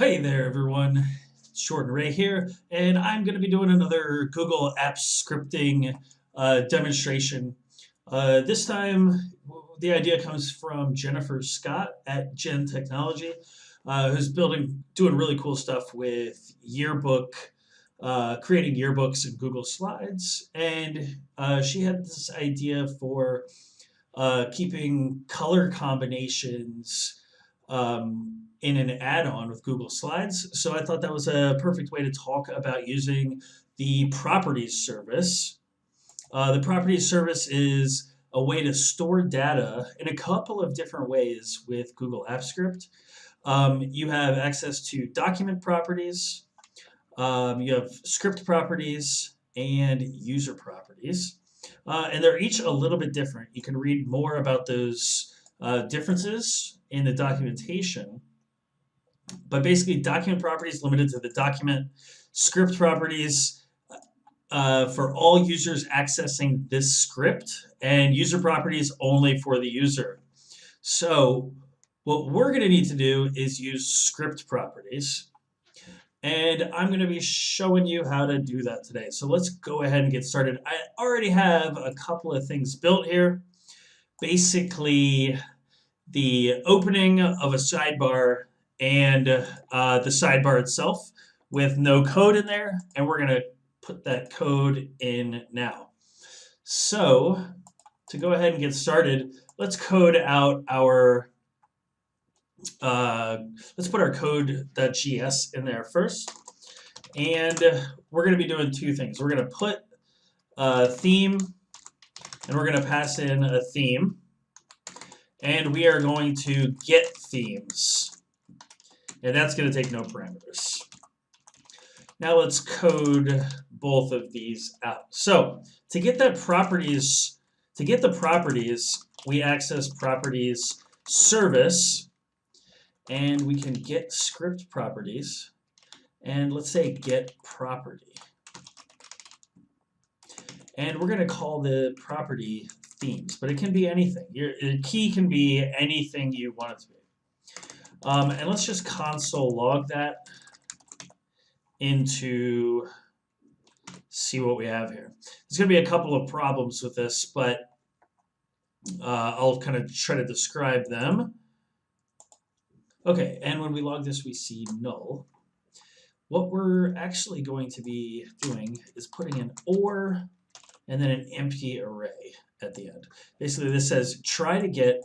Hey there, everyone. Jordan Ray here, and I'm going to be doing another Google Apps scripting demonstration. This time, the idea comes from Jennifer Scott at Gen Technology, who's doing really cool stuff with creating yearbooks in Google Slides, and she had this idea for keeping color combinations in an add-on with Google Slides. So I thought that was a perfect way to talk about using the Properties service. The Properties service is a way to store data in a couple of different ways with Google Apps Script. You have access to document properties, you have script properties, and user properties. And they're each a little bit different. You can read more about those differences in the documentation. But basically, document properties limited to the document, script properties for all users accessing this script, and user properties only for the user. So what we're going to need to do is use script properties. And I'm going to be showing you how to do that today. So let's go ahead and get started. I already have a couple of things built here. Basically, the opening of a sidebar and the sidebar itself with no code in there. And we're going to put that code in now. So to go ahead and get started, let's code out our let's put our code.js in there first. And we're going to be doing two things. We're going to put a theme, and we're going to pass in a theme. And we are going to get themes. And that's going to take no parameters. Now let's code both of these out. So to get the properties, we access properties service, and we can get script properties, and let's say get property. And we're going to call the property themes, but it can be anything. Your key can be anything you want it to be. And let's just console log that into see what we have here. There's going to be a couple of problems with this, but I'll kind of try to describe them. Okay, and when we log this, we see null. What we're actually going to be doing is putting an or and then an empty array at the end. Basically, this says try to get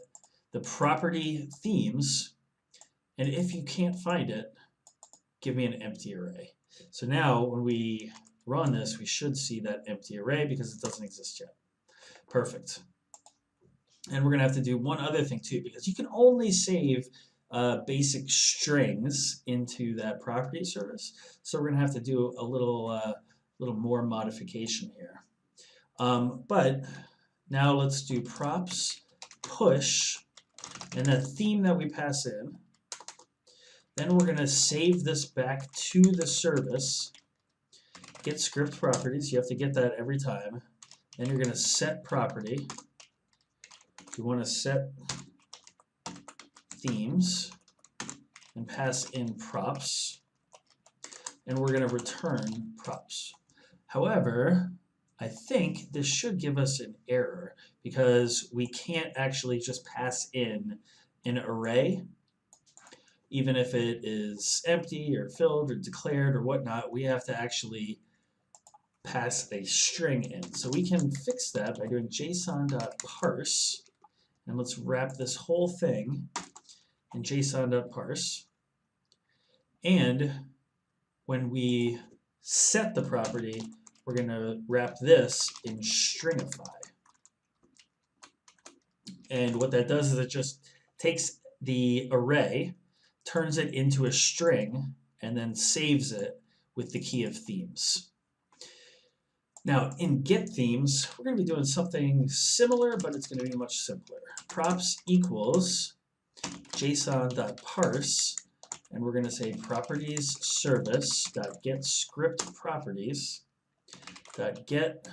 the property themes, and if you can't find it, give me an empty array. So now when we run this, we should see that empty array because it doesn't exist yet. Perfect. And we're going to have to do one other thing too, because you can only save basic strings into that property service. So we're going to have to do a little more modification here. But now let's do props push, and that theme that we pass in. Then we're going to save this back to the service. Get script properties. You have to get that every time. Then you're going to set property. You want to set themes and pass in props. And we're going to return props. However, I think this should give us an error because we can't actually just pass in an array. Even if it is empty or filled or declared or whatnot, we have to actually pass a string in. So we can fix that by doing json.parse. And let's wrap this whole thing in json.parse. And when we set the property, we're going to wrap this in stringify. And what that does is it just takes the array, turns it into a string, and then saves it with the key of themes. Now, in get themes, we're going to be doing something similar, but it's going to be much simpler. Props equals json.parse, and we're going to say properties service.get script properties .get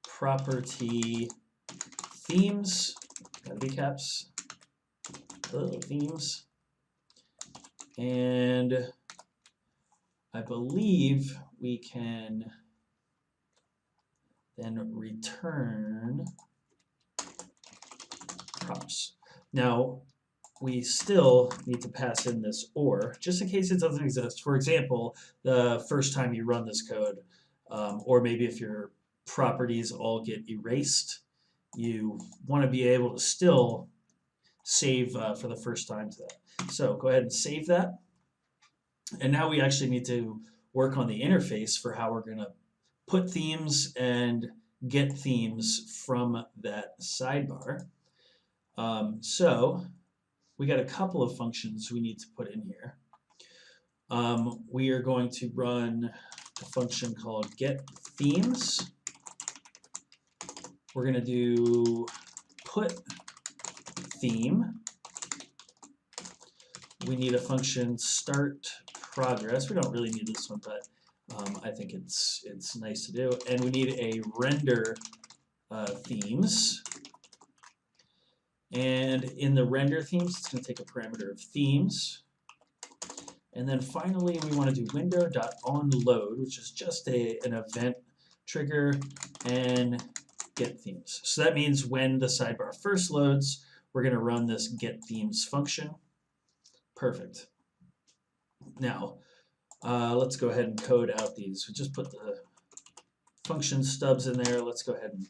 property themes, gotta be caps, themes, and I believe we can then return props. Now, we still need to pass in this or, just in case it doesn't exist. For example, the first time you run this code, or maybe if your properties all get erased, you want to be able to still save for the first time to that. So go ahead and save that. And now we actually need to work on the interface for how we're going to put themes and get themes from that sidebar. So we got a couple of functions we need to put in here. We are going to run a function called getThemes. We're going to do put theme. We need a function start progress. We don't really need this one, but I think it's nice to do. And we need a render themes. And in the render themes, it's going to take a parameter of themes. And then finally, we want to do window.onLoad, which is just an event trigger, and get themes. So that means when the sidebar first loads, we're going to run this get themes function. Perfect. Now, let's go ahead and code out these. We just put the function stubs in there. Let's go ahead and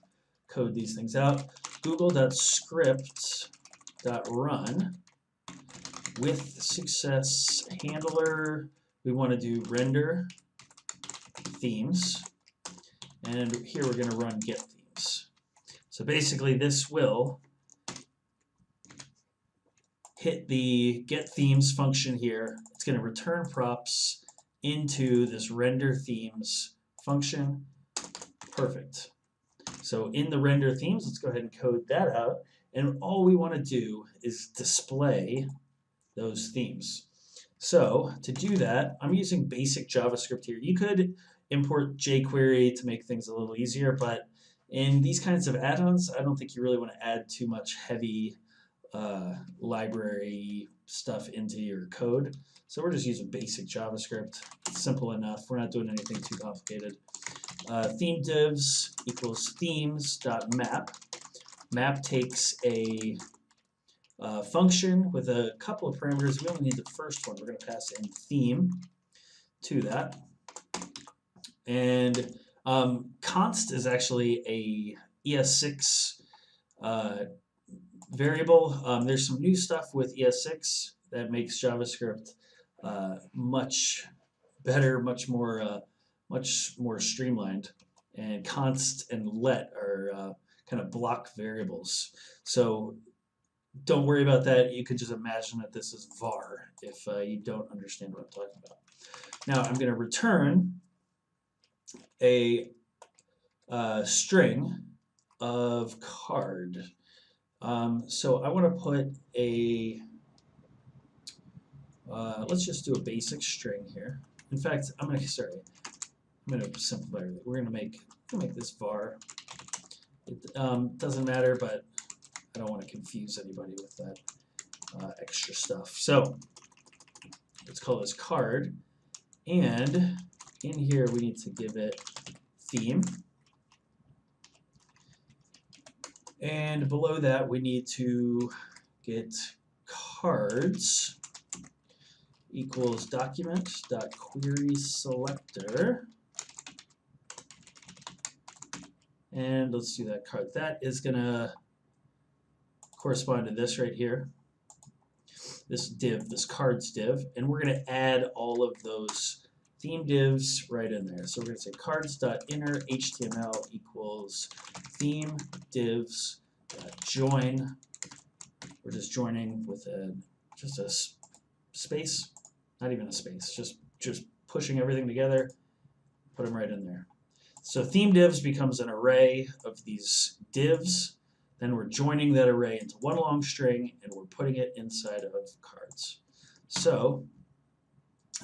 code these things out. Google.script.run with success handler. We want to do render themes. And here we're going to run get themes. So basically this will hit the get themes function here. It's going to return props into this render themes function. Perfect. So in the render themes, let's go ahead and code that out. And all we want to do is display those themes. So to do that, I'm using basic JavaScript here. You could import jQuery to make things a little easier, but in these kinds of add-ons, I don't think you really want to add too much heavy library stuff into your code. So we're just using basic JavaScript. It's simple enough. We're not doing anything too complicated. Theme divs equals themes.map. Map takes a function with a couple of parameters. We only need the first one. We're going to pass in theme to that. And const is actually a ES6 variable. There's some new stuff with ES6 that makes JavaScript much better, much more streamlined. And const and let are kind of block variables. So don't worry about that. You could just imagine that this is var if you don't understand what I'm talking about. Now I'm going to return a string of card. So I want to put a, let's just do a basic string here. In fact, I'm going to simplify it. We're going to make this var. It doesn't matter, but I don't want to confuse anybody with that extra stuff. So let's call this card. And in here, we need to give it theme. And below that, we need to get cards equals document.querySelector. And let's do that card. That is going to correspond to this right here, this div, this cards div, and we're going to add all of those theme divs right in there. So we're going to say cards.inner HTML equals theme divs.join. We're just joining with just a space, not even a space, just pushing everything together, put them right in there. So theme divs becomes an array of these divs. Then we're joining that array into one long string, and we're putting it inside of cards. So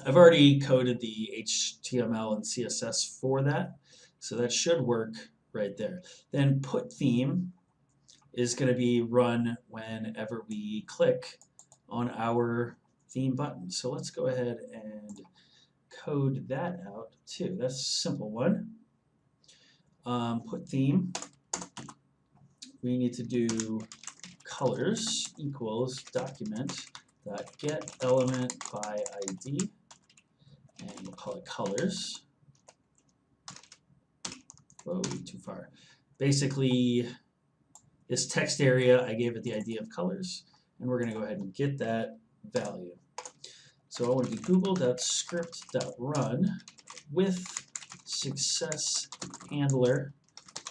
I've already coded the HTML and CSS for that, so that should work right there. Then put theme is going to be run whenever we click on our theme button. So let's go ahead and code that out too. That's a simple one. Put theme. We need to do colors equals document dot get element by ID, and we'll call it colors. Whoa, too far. Basically, this text area, I gave it the ID of colors, and we're going to go ahead and get that value. So I want to do google.script.run with success handler.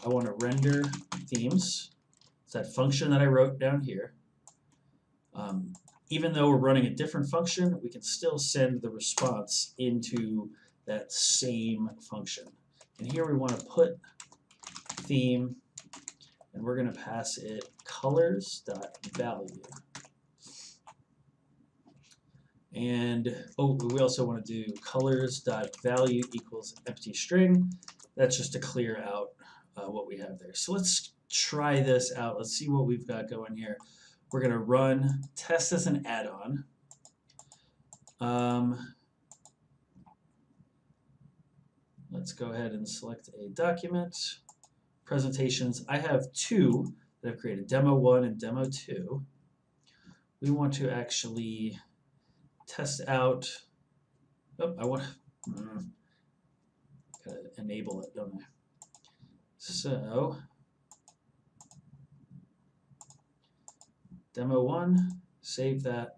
I want to render themes. It's that function that I wrote down here. Even though we're running a different function, we can still send the response into that same function. And here we want to put theme, and we're going to pass it colors.value. And we also want to do colors.value equals empty string. That's just to clear out what we have there. So let's try this out. Let's see what we've got going here. We're going to run test as an add-on. Let's go ahead and select a document. Presentations. I have two that I've created, demo 1 and demo 2. We want to actually test out. Oh, I want to enable it, don't I? So demo 1, save that,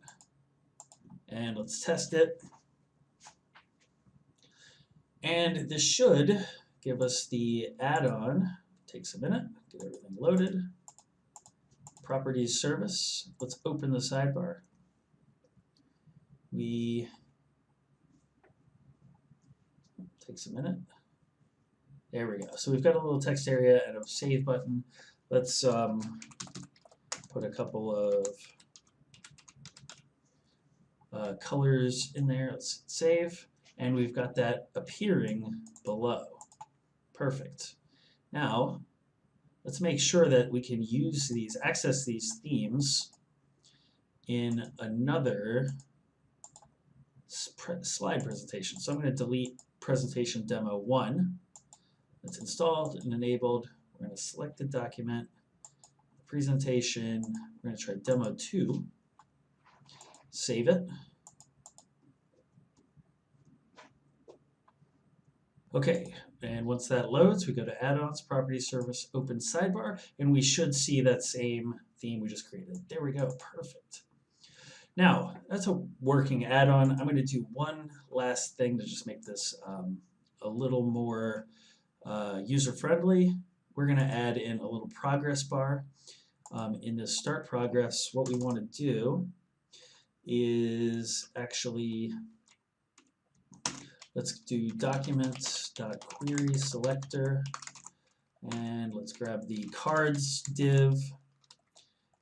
and let's test it. And this should give us the add-on. Takes a minute, get everything loaded. PropertiesService. Let's open the sidebar. Takes a minute. There we go. So we've got a little text area and a save button. Let's put a couple of colors in there. Let's save, and we've got that appearing below. Perfect. Now let's make sure that we can use these, access these themes in another slide presentation. So I'm going to delete presentation demo 1. That's installed and enabled. We're going to select the document, presentation. We're going to try demo 2. Save it. Okay, and once that loads, we go to add-ons, PropertiesService, open sidebar, and we should see that same theme we just created. There we go, perfect. Now, that's a working add-on. I'm going to do one last thing to just make this a little more user-friendly. We're going to add in a little progress bar. In the start progress, what we want to do is actually, let's do documents.querySelector, and let's grab the cards div,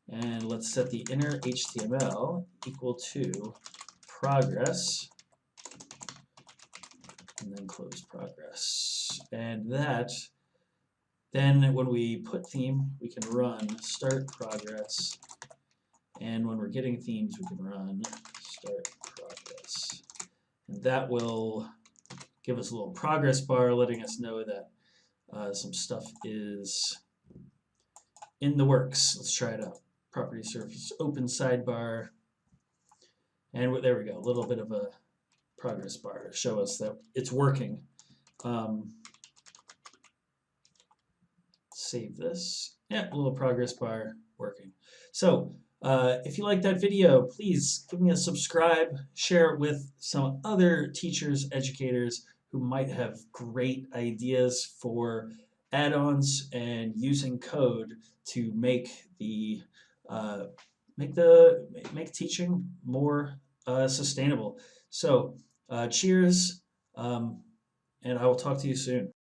and let's set the inner HTML equal to progress, and then close progress. And that, then when we put theme, we can run start progress, and when we're getting themes, we can run start progress. And that will give us a little progress bar letting us know that some stuff is in the works. Let's try it out. PropertiesService, open sidebar, and there we go, a little bit of a progress bar to show us that it's working. Save this. Yeah, a little progress bar working. So if you like that video, please give me a subscribe, share it with some other teachers, educators who might have great ideas for add-ons and using code to make make teaching more sustainable. So cheers, and I will talk to you soon.